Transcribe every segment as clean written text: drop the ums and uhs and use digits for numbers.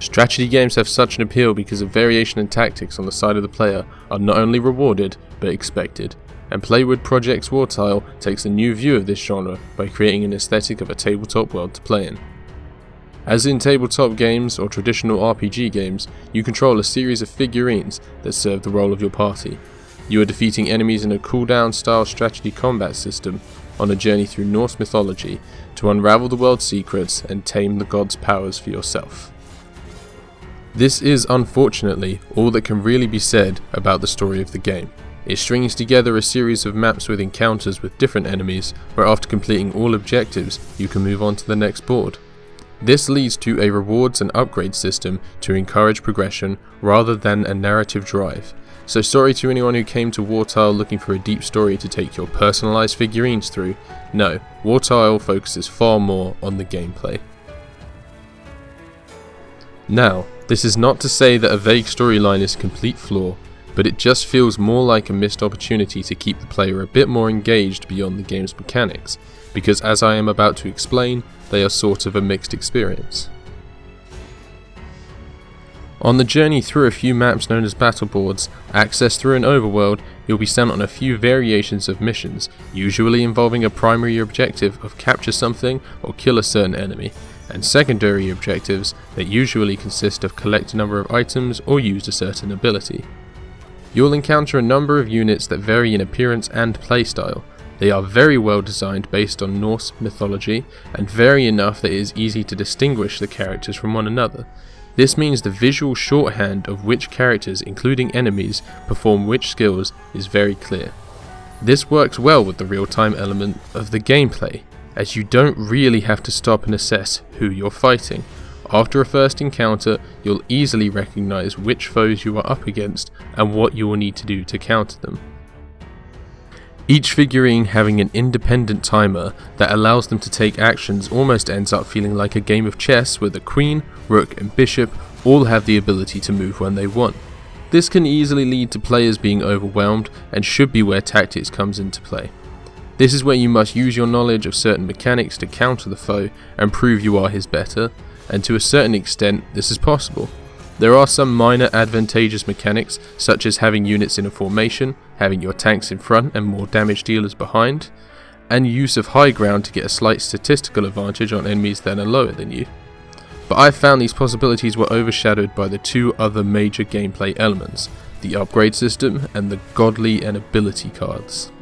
Strategy games have such an appeal because of variation in tactics on the side of the player are not only rewarded, but expected. And Playwood Project's Wartile takes a new view of this genre by creating an aesthetic of a tabletop world to play in. As in tabletop games or traditional RPG games, you control a series of figurines that serve the role of your party. You are defeating enemies in a cooldown style strategy combat system on a journey through Norse mythology to unravel the world's secrets and tame the gods' powers for yourself. This is unfortunately all that can really be said about the story of the game. It strings together a series of maps with encounters with different enemies, where after completing all objectives you can move on to the next board. This leads to a rewards and upgrade system to encourage progression rather than a narrative drive. So sorry to anyone who came to Wartile looking for a deep story to take your personalised figurines through. No, Wartile focuses far more on the gameplay. Now, this is not to say that a vague storyline is a complete flaw, but it just feels more like a missed opportunity to keep the player a bit more engaged beyond the game's mechanics, because as I am about to explain, they are sort of a mixed experience. On the journey through a few maps known as battle boards, accessed through an overworld, you'll be sent on a few variations of missions, usually involving a primary objective of capture something or kill a certain enemy, and secondary objectives that usually consist of collect a number of items or use a certain ability. You'll encounter a number of units that vary in appearance and playstyle. They are very well designed based on Norse mythology and vary enough that it is easy to distinguish the characters from one another. This means the visual shorthand of which characters, including enemies, perform which skills is very clear. This works well with the real-time element of the gameplay, as you don't really have to stop and assess who you're fighting. After a first encounter, you'll easily recognize which foes you are up against and what you will need to do to counter them. Each figurine having an independent timer that allows them to take actions almost ends up feeling like a game of chess where the queen, rook and bishop all have the ability to move when they want. This can easily lead to players being overwhelmed and should be where tactics comes into play. This is where you must use your knowledge of certain mechanics to counter the foe and prove you are his better, and to a certain extent this is possible. There are some minor advantageous mechanics, such as having units in a formation, having your tanks in front and more damage dealers behind, and use of high ground to get a slight statistical advantage on enemies that are lower than you. But I found these possibilities were overshadowed by the two other major gameplay elements, the upgrade system and the godly and ability cards.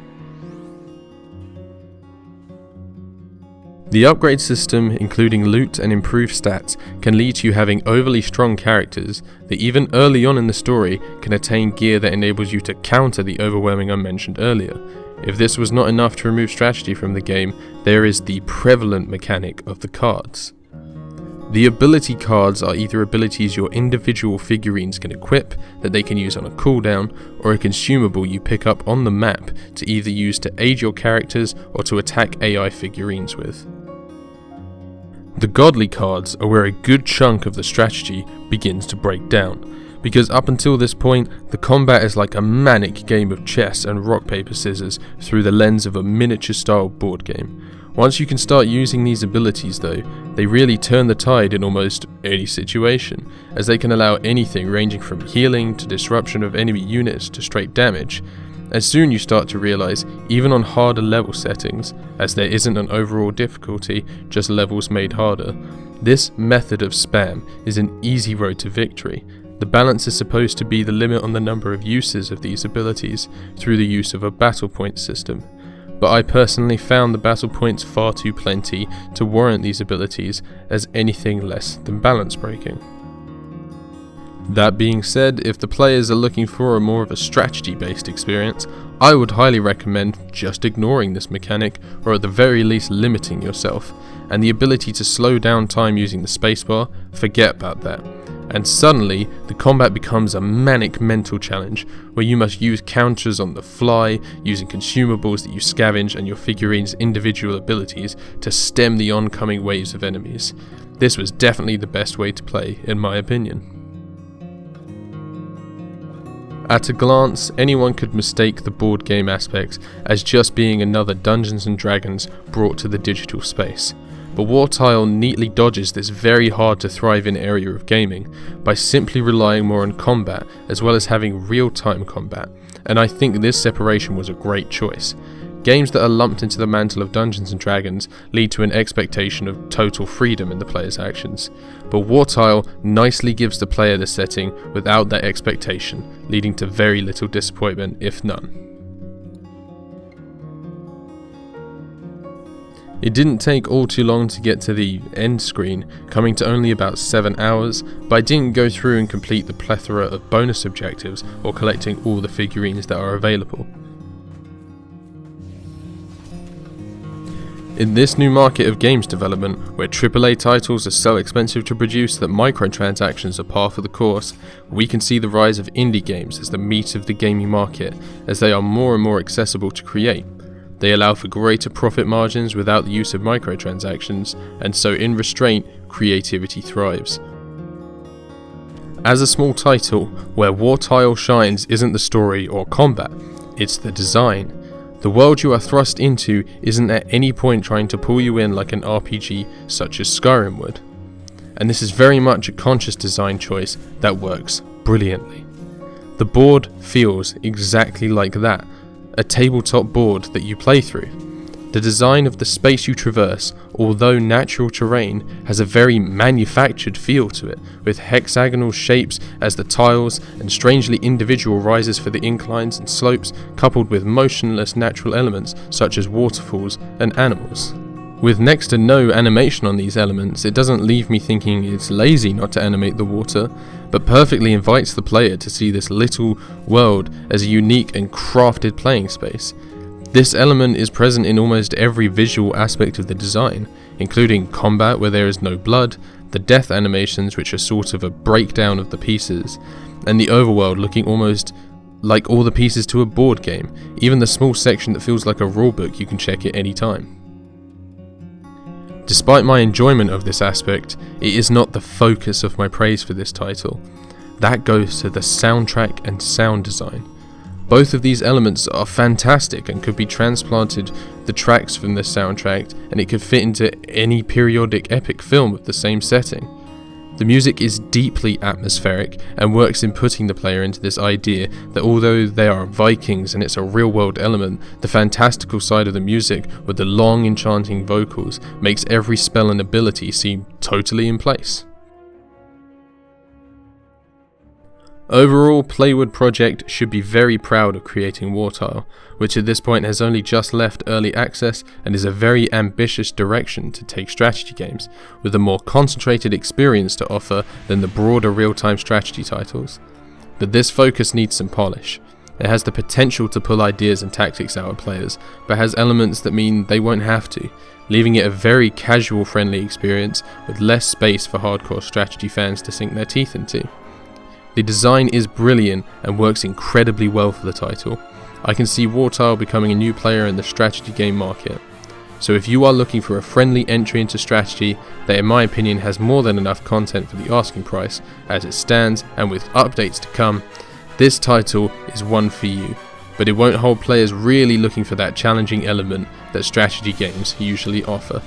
The upgrade system, including loot and improved stats, can lead to you having overly strong characters that even early on in the story can attain gear that enables you to counter the overwhelming I mentioned earlier. If this was not enough to remove strategy from the game, there is the prevalent mechanic of the cards. The ability cards are either abilities your individual figurines can equip that they can use on a cooldown, or a consumable you pick up on the map to either use to aid your characters or to attack AI figurines with. The godly cards are where a good chunk of the strategy begins to break down, because up until this point, the combat is like a manic game of chess and rock paper scissors through the lens of a miniature style board game. Once you can start using these abilities though, they really turn the tide in almost any situation, as they can allow anything ranging from healing to disruption of enemy units to straight damage. And soon you start to realise, even on harder level settings, as there isn't an overall difficulty, just levels made harder, this method of spam is an easy road to victory. The balance is supposed to be the limit on the number of uses of these abilities through the use of a battle point system. But I personally found the battle points far too plenty to warrant these abilities as anything less than balance breaking. That being said, if the players are looking for a more of a strategy based experience, I would highly recommend just ignoring this mechanic, or at the very least limiting yourself, and the ability to slow down time using the spacebar, forget about that. And suddenly, the combat becomes a manic mental challenge, where you must use counters on the fly, using consumables that you scavenge and your figurine's individual abilities to stem the oncoming waves of enemies. This was definitely the best way to play, in my opinion. At a glance, anyone could mistake the board game aspects as just being another Dungeons & Dragons brought to the digital space. but Wartile neatly dodges this very hard to thrive in area of gaming by simply relying more on combat as well as having real-time combat, and I think this separation was a great choice. Games that are lumped into the mantle of Dungeons & Dragons lead to an expectation of total freedom in the player's actions, but Wartile nicely gives the player the setting without that expectation, leading to very little disappointment, if none. It didn't take all too long to get to the end screen, coming to only about 7 hours, but I didn't go through and complete the plethora of bonus objectives or collecting all the figurines that are available. In this new market of games development, where AAA titles are so expensive to produce that microtransactions are par for the course, we can see the rise of indie games as the meat of the gaming market, as they are more and more accessible to create. They allow for greater profit margins without the use of microtransactions, and so in restraint, creativity thrives. As a small title, where Wartile shines isn't the story or combat, it's the design. The world you are thrust into isn't at any point trying to pull you in like an RPG such as Skyrim would. And this is very much a conscious design choice that works brilliantly. The board feels exactly like that, a tabletop board that you play through. The design of the space you traverse, although natural terrain, has a very manufactured feel to it, with hexagonal shapes as the tiles and strangely individual rises for the inclines and slopes, coupled with motionless natural elements such as waterfalls and animals. With next to no animation on these elements, it doesn't leave me thinking it's lazy not to animate the water, but perfectly invites the player to see this little world as a unique and crafted playing space. This element is present in almost every visual aspect of the design, including combat where there is no blood, the death animations which are sort of a breakdown of the pieces, and the overworld looking almost like all the pieces to a board game, even the small section that feels like a rulebook you can check at any time. Despite my enjoyment of this aspect, it is not the focus of my praise for this title. That goes to the soundtrack and sound design. Both of these elements are fantastic and could be transplanted the tracks from the soundtrack, and it could fit into any periodic epic film with the same setting. The music is deeply atmospheric and works in putting the player into this idea that although they are Vikings and it's a real world element, the fantastical side of the music with the long enchanting vocals makes every spell and ability seem totally in place. Overall, Playwood Project should be very proud of creating Wartile, which at this point has only just left early access and is a very ambitious direction to take strategy games, with a more concentrated experience to offer than the broader real-time strategy titles. But this focus needs some polish. It has the potential to pull ideas and tactics out of players, but has elements that mean they won't have to, leaving it a very casual friendly experience with less space for hardcore strategy fans to sink their teeth into. The design is brilliant and works incredibly well for the title. I can see Wartile becoming a new player in the strategy game market. So if you are looking for a friendly entry into strategy that in my opinion has more than enough content for the asking price as it stands and with updates to come, this title is one for you, but it won't hold players really looking for that challenging element that strategy games usually offer.